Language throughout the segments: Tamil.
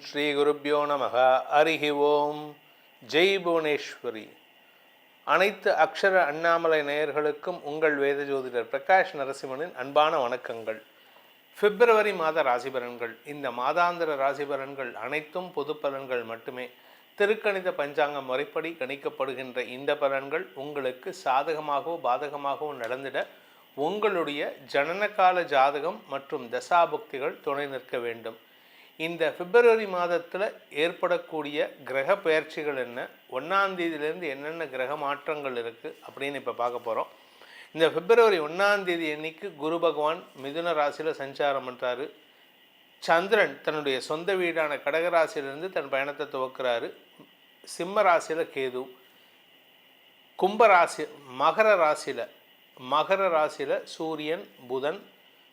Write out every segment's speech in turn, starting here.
ஸ்ரீ குருப்யோ நமக. ஹரிஹி ஓம். ஜெய் புவனேஸ்வரி. அனைத்து அக்ஷர அண்ணாமலை நேயர்களுக்கும் உங்கள் வேத ஜோதிடர் பிரகாஷ் நரசிம்மனின் அன்பான வணக்கங்கள். பிப்ரவரி மாத ராசி பலன்கள். இந்த மாதாந்திர ராசி பலன்கள் அனைத்தும் பொது பலன்கள் மட்டுமே. திருக்கணித பஞ்சாங்க முறைப்படி கணிக்கப்படுகின்ற இந்த பலன்கள் உங்களுக்கு சாதகமாகவோ பாதகமாகவோ நடந்திட உங்களுடைய ஜனனகால ஜாதகம் மற்றும் தசாபுக்திகள் துணை நிற்க வேண்டும். இந்த பிப்ரவரி மாதத்தில் ஏற்படக்கூடிய கிரக பயிற்சிகள் என்ன, 1ஆம் தேதியிலேருந்து என்னென்ன கிரக மாற்றங்கள் இருக்குது அப்படின்னு இப்போ பார்க்க போகிறோம். இந்த பிப்ரவரி 1ஆம் தேதி அன்னைக்கு குரு பகவான் மிதுன ராசியில் சஞ்சாரம் பண்ணுறாரு. சந்திரன் தன்னுடைய சொந்த வீடான கடகராசியிலிருந்து தன் பயணத்தை துவக்கிறாரு. சிம்ம ராசியில் கேது, கும்பராசி மகர ராசியில் சூரியன், புதன்,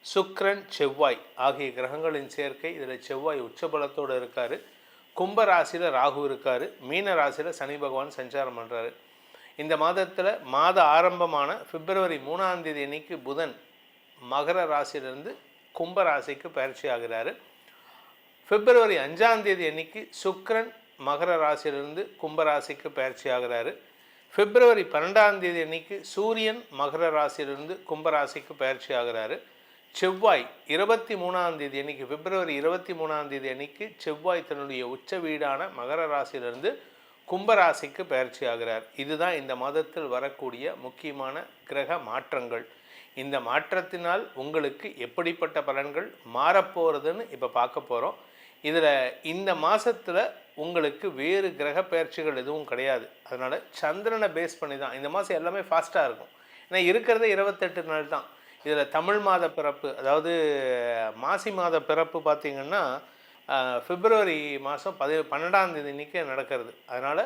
சுக்கிரன், செவ்வாய் ஆகிய கிரகங்களின் சேர்க்கை. இதில் செவ்வாய் உச்சபலத்தோடு இருக்கார். கும்பராசியில் ராகு இருக்கார். மீன ராசியில் சனி பகவான் சஞ்சாரம் பண்ணுறாரு. இந்த மாதத்தில் மாத ஆரம்பமான பிப்ரவரி 3ஆம் தேதி அன்னைக்கு புதன் மகர ராசியிலிருந்து கும்பராசிக்கு பயிற்சி ஆகிறாரு. பிப்ரவரி 5ஆம் தேதி அன்னைக்கு சுக்கிரன் மகர ராசியிலிருந்து கும்பராசிக்கு பயிற்சி ஆகிறாரு. பிப்ரவரி 12ஆம் தேதி அன்னைக்கு சூரியன் மகர ராசியிலிருந்து கும்பராசிக்கு பயிற்சி ஆகிறாரு. செவ்வாய் 23ஆம் தேதி அன்னைக்கு பிப்ரவரி 23ஆம் தேதி அன்னைக்கு செவ்வாய் தன்னுடைய உச்ச வீடான மகர ராசியிலிருந்து கும்பராசிக்கு பயிற்சி ஆகிறார். இதுதான் இந்த மாதத்தில் வரக்கூடிய முக்கியமான கிரக மாற்றங்கள். இந்த மாற்றத்தினால் உங்களுக்கு எப்படிப்பட்ட பலன்கள் மாறப்போகிறதுன்னு இப்போ பார்க்க போகிறோம். இதில் இந்த மாதத்தில் உங்களுக்கு வேறு கிரக பயிற்சிகள் எதுவும் கிடையாது. அதனால் சந்திரனை பேஸ் பண்ணி தான் இந்த மாதம் எல்லாமே ஃபாஸ்ட்டாக இருக்கும். ஏன்னா இருக்கிறதே 28 நாள் தான். இதில் தமிழ் மாத பிறப்பு, அதாவது மாசி மாத பிறப்பு பார்த்திங்கன்னா பிப்ரவரி மாதம் 12ஆம் தேதி அன்றைக்கி நடக்கிறது. அதனால்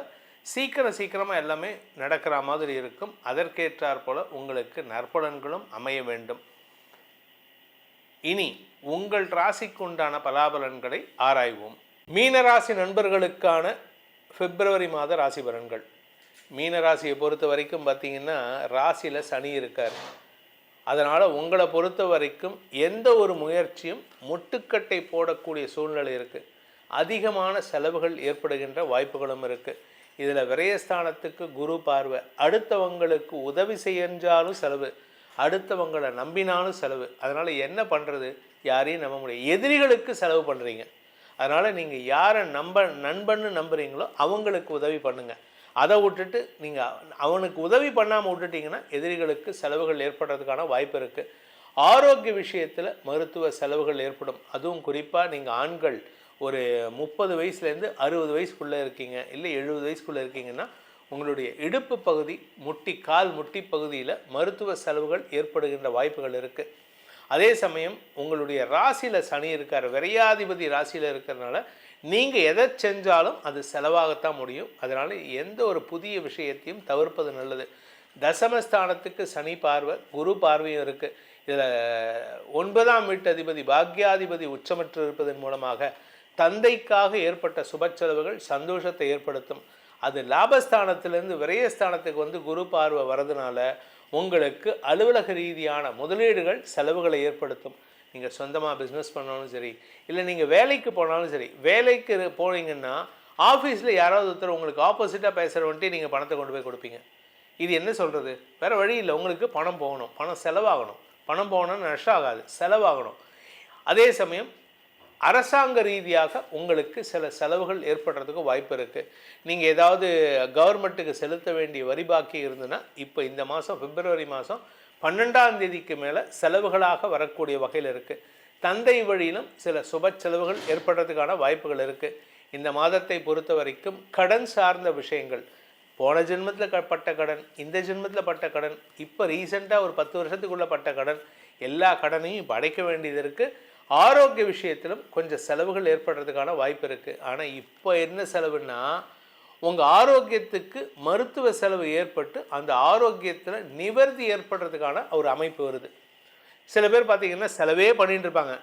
சீக்கிரமாக எல்லாமே நடக்கிற மாதிரி இருக்கும். அதற்கேற்றாற் போல் உங்களுக்கு நற்பலன்களும் அமைய வேண்டும். இனி உங்கள் ராசிக்கு உண்டான பலாபலன்களை ஆராய்வோம். மீனராசி நண்பர்களுக்கான பிப்ரவரி மாத ராசி பலன்கள். மீனராசியை பொறுத்த வரைக்கும் பார்த்திங்கன்னா ராசியில் சனி இருக்கார். அதனால் உங்களை பொறுத்த வரைக்கும் எந்த ஒரு முயற்சியும் முட்டுக்கட்டை போடக்கூடிய சூழ்நிலை இருக்குது. அதிகமான செலவுகள் ஏற்படுகின்ற வாய்ப்புகளும் இருக்குது. இதில் விரயஸ்தானத்துக்கு குரு பார்வை. அடுத்தவங்களுக்கு உதவி செய்யாலும் செலவு, அடுத்தவங்களை நம்பினாலும் செலவு. அதனால் என்ன பண்ணுறது, யாரையும் நம்ப முடியாது. எதிரிகளுக்கு செலவு பண்ணுறீங்க. அதனால் நீங்கள் யாரை நண்பன்னு நம்புகிறீங்களோ அவங்களுக்கு உதவி பண்ணுங்கள். அதை விட்டுட்டு நீங்கள் அவனுக்கு உதவி பண்ணாமல் விட்டுட்டிங்கன்னா எதிரிகளுக்கு செலவுகள் ஏற்படுறதுக்கான வாய்ப்பு இருக்குது. ஆரோக்கிய விஷயத்தில் மருத்துவ செலவுகள் ஏற்படும். அதுவும் குறிப்பாக நீங்கள் ஆண்கள் ஒரு 30 வயசுலேருந்து 60 வயசுக்குள்ளே இருக்கீங்க, இல்லை 70 வயசுக்குள்ளே இருக்கீங்கன்னா உங்களுடைய இடுப்பு பகுதி, கால் முட்டி பகுதியில் மருத்துவ செலவுகள் ஏற்படுகின்ற வாய்ப்புகள் இருக்குது. அதே சமயம் உங்களுடைய ராசியில் சனி இருக்கார். விரையாதிபதி ராசியில் இருக்கிறதுனால நீங்கள் எதை செஞ்சாலும் அது செலவாகத்தான் முடியும். அதனால் எந்த ஒரு புதிய விஷயத்தையும் தவிர்ப்பது நல்லது. தசமஸ்தானத்துக்கு சனி பார்வை, குரு பார்வையும் இருக்குது. இதில் 9ஆம் வீட்டு அதிபதி பாக்யாதிபதி உச்சமற்று இருப்பதன் மூலமாக தந்தைக்காக ஏற்பட்ட சுப செலவுகள் சந்தோஷத்தை ஏற்படுத்தும். அது லாபஸ்தானத்திலேருந்து விரயஸ்தானத்துக்கு வந்து குரு பார்வை வரதுனால உங்களுக்கு அலுவலக ரீதியான முதலீடுகள் செலவுகளை ஏற்படுத்தும். நீங்கள் சொந்தமாக பிஸ்னஸ் பண்ணாலும் சரி, இல்லை நீங்கள் வேலைக்கு போனாலும் சரி, வேலைக்கு போனீங்கன்னா ஆஃபீஸில் யாராவது ஒருத்தர் உங்களுக்கு ஆப்போசிட்டாக பேசுகிறவன்ட்டு நீங்கள் பணத்தை கொண்டு போய் கொடுப்பீங்க. இது என்ன சொல்கிறது, வேறு வழி இல்லை. உங்களுக்கு பணம் போகணும், பணம் செலவாகணும். பணம் போகணும்னு நஷ்டம் ஆகாது, செலவாகணும். அதே சமயம் அரசாங்க ரீதியாக உங்களுக்கு சில செலவுகள் ஏற்படுறதுக்கு வாய்ப்பு இருக்குது. நீங்கள் ஏதாவது கவர்மெண்ட்டுக்கு செலுத்த வேண்டிய வரி பாக்கி இருந்ததுன்னா இப்போ இந்த மாதம் பிப்ரவரி மாதம் 12ஆம் தேதிக்கு மேலே செலவுகளாக வரக்கூடிய வகையில் இருக்குது. தந்தை வழியிலும் சில சுப செலவுகள் ஏற்படுறதுக்கான வாய்ப்புகள் இருக்குது. இந்த மாதத்தை பொறுத்த வரைக்கும் கடன் சார்ந்த விஷயங்கள், போன ஜென்மத்தில் பட்ட கடன், இந்த ஜென்மத்தில் பட்ட கடன், இப்போ ரீசெண்டாக ஒரு 10 வருஷத்துக்குள்ளே பட்ட கடன், எல்லா கடனையும் இப்போ அடைக்க வேண்டியது இருக்குது. ஆரோக்கிய விஷயத்திலும் கொஞ்சம் செலவுகள் ஏற்படுறதுக்கான வாய்ப்பு இருக்குது. ஆனால் இப்போ என்ன செலவுன்னா, உங்கள் ஆரோக்கியத்துக்கு மருத்துவ செலவு ஏற்பட்டு அந்த ஆரோக்கியத்தில் நிவர்த்தி ஏற்படுறதுக்கான ஒரு அமைப்பு வருது. சில பேர் பார்த்திங்கன்னா செலவே பண்ணிகிட்டு இருப்பாங்க.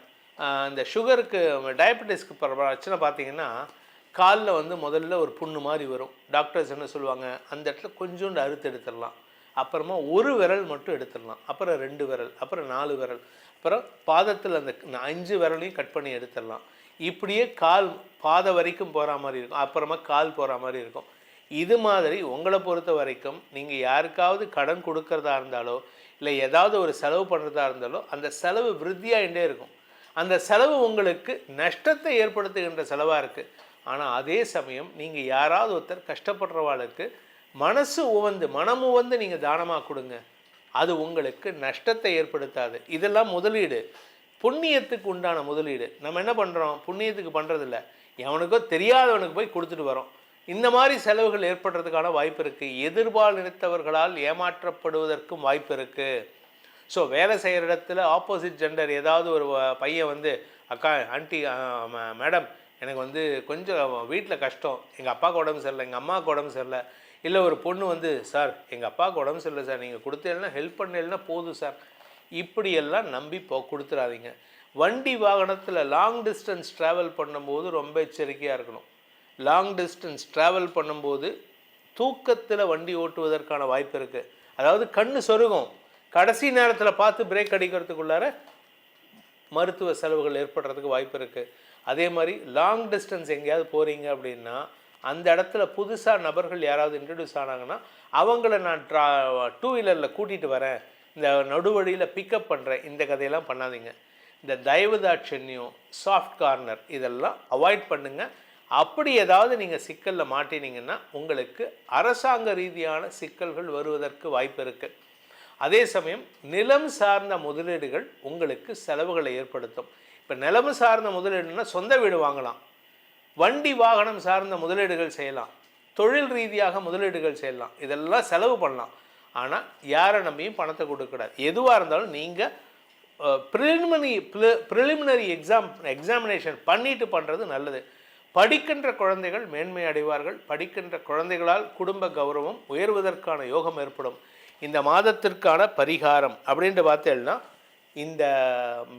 இந்த சுகருக்கு, டயபெட்டிஸ்க்கு பிரச்சனை பார்த்திங்கன்னா காலில் வந்து முதல்ல ஒரு புண்ணு மாதிரி வரும். டாக்டர்ஸ் என்ன சொல்லுவாங்க, அந்த இடத்துல கொஞ்சோண்டு அறுத்து எடுத்துடலாம், அப்புறமா ஒரு விரல் மட்டும் எடுத்துடலாம், அப்புறம் 2 விரல், அப்புறம் 4 விரல், அப்புறம் பாதத்தில் அந்த 5 விரலையும் கட் பண்ணி எடுத்துடலாம். இப்படியே கால் பாதை வரைக்கும் போகிற மாதிரி இருக்கும், அப்புறமா கால் போகிற மாதிரி இருக்கும். இது மாதிரி உங்களை பொறுத்த வரைக்கும் நீங்கள் யாருக்காவது கடன் கொடுக்கறதா இருந்தாலோ இல்லை ஏதாவது ஒரு செலவு பண்ணுறதா இருந்தாலோ அந்த செலவு விருத்தியாகிட்டே இருக்கும். அந்த செலவு உங்களுக்கு நஷ்டத்தை ஏற்படுத்துகின்ற செலவாக இருக்குது. ஆனால் அதே சமயம் நீங்கள் யாராவது ஒருத்தர் கஷ்டப்படுறவாளுக்கு மனம் உவந்து நீங்கள் தானமாக கொடுங்க, அது உங்களுக்கு நஷ்டத்தை ஏற்படுத்தாது. இதெல்லாம் முதலீடு, புண்ணியத்துக்கு உண்டான முதலீடு. நம்ம என்ன பண்ணுறோம், புண்ணியத்துக்கு பண்ணுறதில்ல, எவனுக்கோ தெரியாதவனுக்கு போய் கொடுத்துட்டு வரோம். இந்த மாதிரி செலவுகள் ஏற்படுறதுக்கான வாய்ப்பு இருக்குது. எதிர்பாலினத்தவர்களால் ஏமாற்றப்படுவதற்கும் வாய்ப்பு இருக்குது. ஸோ வேலை செய்கிற இடத்துல ஆப்போசிட் ஜெண்டர் ஏதாவது ஒரு பையன் வந்து, அக்கா ஆண்டி மேடம் எனக்கு கொஞ்சம் வீட்டில் கஷ்டம், எங்கள் அப்பாவுக்கு உடம்பு சரியில்லை, எங்கள் அம்மாவுக்கு உடம்பு சரியில்லை, இல்லை ஒரு பொண்ணு சார் எங்கள் அப்பாவுக்கு உடம்பு சரியில்லை சார், நீங்கள் கொடுத்தேன்னா ஹெல்ப் பண்ணலைன்னா போதும் சார், இப்படியெல்லாம் நம்பி கொடுத்துடாதீங்க. வண்டி வாகனத்தில் லாங் டிஸ்டன்ஸ் ட்ராவல் பண்ணும்போது ரொம்ப எச்சரிக்கையாக இருக்கணும். லாங் டிஸ்டன்ஸ் ட்ராவல் பண்ணும்போது தூக்கத்தில் வண்டி ஓட்டுவதற்கான வாய்ப்பு இருக்குது. அதாவது கண்ணு சொருகும், கடைசி நேரத்தில் பார்த்து பிரேக் அடிக்கிறதுக்குள்ளார மருத்துவ செலவுகள் ஏற்படுறதுக்கு வாய்ப்பு இருக்குது. அதே மாதிரி லாங் டிஸ்டன்ஸ் எங்கேயாவது போகிறீங்க அப்படின்னா அந்த இடத்துல புதுசாக நபர்கள் யாராவது இன்ட்ரடியூஸ் ஆனாங்கன்னா அவங்கள நான் டூ வீலரில் கூட்டிகிட்டு வரேன், இந்த நடுவழியில் பிக்கப் பண்ணுறேன், இந்த கதையெல்லாம் பண்ணாதீங்க. இந்த தயவுதாட்சண்யம், சாஃப்ட் கார்னர் இதெல்லாம் அவாய்ட் பண்ணுங்கள். அப்படி ஏதாவது நீங்கள் சிக்கலில் மாட்டினீங்கன்னா உங்களுக்கு அரசாங்க ரீதியான சிக்கல்கள் வருவதற்கு வாய்ப்பு இருக்குது. அதே சமயம் நிலம் சார்ந்த முதலீடுகள் உங்களுக்கு செலவுகளை ஏற்படுத்தும். இப்போ நிலம் சார்ந்த முதலீடுனா சொந்த வீடு வாங்கலாம், வண்டி வாகனம் சார்ந்த முதலீடுகள் செய்யலாம், தொழில் ரீதியாக முதலீடுகள் செய்யலாம், இதெல்லாம் செலவு பண்ணலாம். ஆனால் யாரை நம்பியும் பணத்தை கொடுக்கக்கூடாது. எதுவாக இருந்தாலும் நீங்கள் ப்ரிலிமினரி எக்ஸாமினேஷன் பண்ணிட்டு பண்ணுறது நல்லது. படிக்கின்ற குழந்தைகள் மேன்மை அடைவார்கள். படிக்கின்ற குழந்தைகளால் குடும்ப கௌரவம் உயர்வதற்கான யோகம் ஏற்படும். இந்த மாதத்திற்கான பரிகாரம் அப்படின்ட்டு பார்த்தேன்னா, இந்த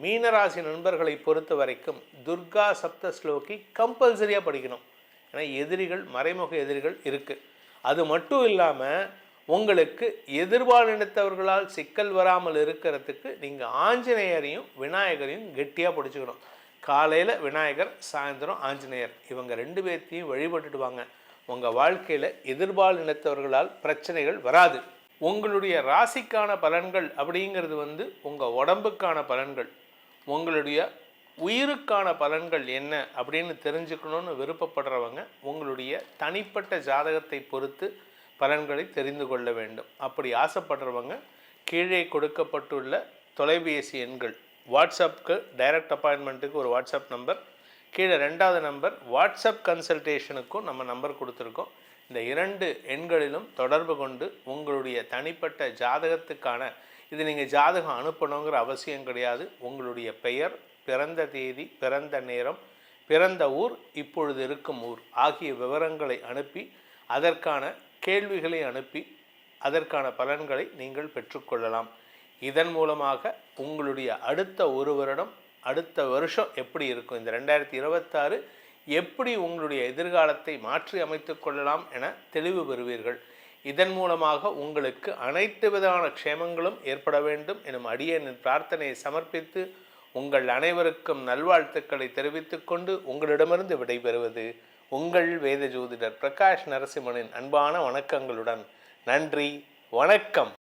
மீனராசி நண்பர்களை பொறுத்த வரைக்கும் துர்கா சப்த ஸ்லோகி கம்பல்சரியாக படிக்கணும். ஏன்னா எதிரிகள், மறைமுக எதிரிகள் இருக்குது. அது மட்டும் இல்லாமல் உங்களுக்கு எதிர்பாலினத்தவர்களால் சிக்கல் வராமல் இருக்கிறதுக்கு நீங்கள் ஆஞ்சநேயரையும் விநாயகரையும் கெட்டியாக பிடிச்சிக்கணும். காலையில் விநாயகர், சாயந்தரம் ஆஞ்சநேயர், இவங்க 2 பேர்த்தையும் வழிபட்டுட்டு வாங்க. உங்கள் வாழ்க்கையில் எதிர்பாலினத்தவர்களால் பிரச்சனைகள் வராது. உங்களுடைய ராசிக்கான பலன்கள் அப்படிங்கிறது உங்கள் உடம்புக்கான பலன்கள். உங்களுடைய உயிருக்கான பலன்கள் என்ன அப்படின்னு தெரிஞ்சுக்கணுன்னு விருப்பப்படுறவங்க உங்களுடைய தனிப்பட்ட ஜாதகத்தை பொறுத்து பலன்களை தெரிந்து கொள்ள வேண்டும். அப்படி ஆசைப்படுறவங்க கீழே கொடுக்கப்பட்டுள்ள தொலைபேசி எண்கள், வாட்ஸ்அப்புக்கு டைரக்ட் அப்பாயின்மெண்ட்டுக்கு ஒரு வாட்ஸ்அப் நம்பர், கீழே 2வது நம்பர் வாட்ஸ்அப் கன்சல்டேஷனுக்கும் நம்ம நம்பர் கொடுத்துருக்கோம். இந்த 2 எண்களிலும் தொடர்பு கொண்டு உங்களுடைய தனிப்பட்ட ஜாதகத்துக்கான, இது நீங்கள் ஜாதகம் அனுப்பணுங்கிற அவசியம் கிடையாது. உங்களுடைய பெயர், பிறந்த தேதி, பிறந்த நேரம், பிறந்த ஊர், இப்பொழுது இருக்கும் ஊர் ஆகிய விவரங்களை அனுப்பி அதற்கான கேள்விகளை அனுப்பி அதற்கான பலன்களை நீங்கள் பெற்றுக்கொள்ளலாம். இதன் மூலமாக உங்களுடைய அடுத்த ஒரு வருடம், அடுத்த வருஷம் எப்படி இருக்கும், இந்த 2026 எப்படி உங்களுடைய எதிர்காலத்தை மாற்றி அமைத்து கொள்ளலாம் என தெளிவு பெறுவீர்கள். இதன் மூலமாக உங்களுக்கு அனைத்து விதமான க்ஷேமங்களும் ஏற்பட வேண்டும் எனும் அடியேனின் பிரார்த்தனையை சமர்ப்பித்து உங்கள் அனைவருக்கும் நல்வாழ்த்துக்களை தெரிவித்துக் கொண்டு உங்களிடமிருந்து விடைபெறுவது உங்கள் வேத ஜோதிடர் பிரகாஷ் நரசிம்மனின் அன்பான வணக்கங்களுடன். நன்றி, வணக்கம்.